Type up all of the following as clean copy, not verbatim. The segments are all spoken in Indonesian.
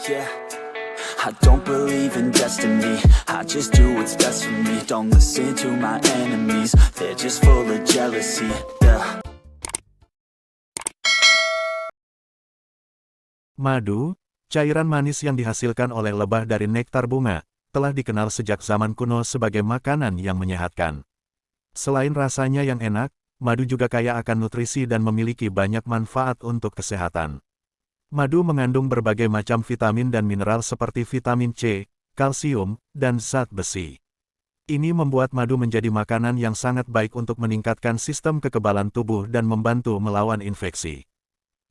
Yeah, I don't believe in destiny. I just do what's best for me. Don't listen to my enemies. They're just full of jealousy. Yeah. Madu, cairan manis yang dihasilkan oleh lebah dari nektar bunga, telah dikenal sejak zaman kuno sebagai makanan yang menyehatkan. Selain rasanya yang enak, madu juga kaya akan nutrisi dan memiliki banyak manfaat untuk kesehatan. Madu mengandung berbagai macam vitamin dan mineral seperti vitamin C, kalsium, dan zat besi. Ini membuat madu menjadi makanan yang sangat baik untuk meningkatkan sistem kekebalan tubuh dan membantu melawan infeksi.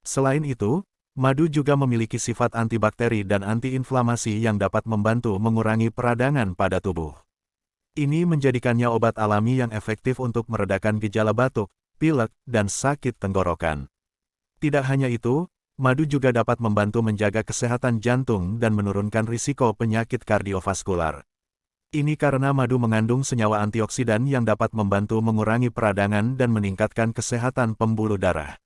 Selain itu, madu juga memiliki sifat antibakteri dan antiinflamasi yang dapat membantu mengurangi peradangan pada tubuh. Ini menjadikannya obat alami yang efektif untuk meredakan gejala batuk, pilek, dan sakit tenggorokan. Tidak hanya itu, madu juga dapat membantu menjaga kesehatan jantung dan menurunkan risiko penyakit kardiovaskular. Ini karena madu mengandung senyawa antioksidan yang dapat membantu mengurangi peradangan dan meningkatkan kesehatan pembuluh darah.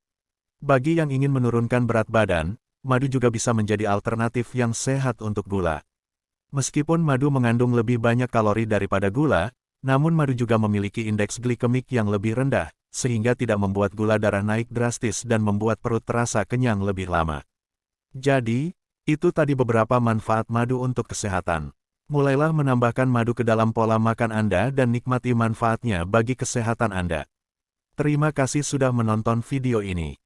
Bagi yang ingin menurunkan berat badan, madu juga bisa menjadi alternatif yang sehat untuk gula. Meskipun madu mengandung lebih banyak kalori daripada gula, namun madu juga memiliki indeks glikemik yang lebih rendah, sehingga tidak membuat gula darah naik drastis dan membuat perut terasa kenyang lebih lama. Jadi, itu tadi beberapa manfaat madu untuk kesehatan. Mulailah menambahkan madu ke dalam pola makan Anda dan nikmati manfaatnya bagi kesehatan Anda. Terima kasih sudah menonton video ini.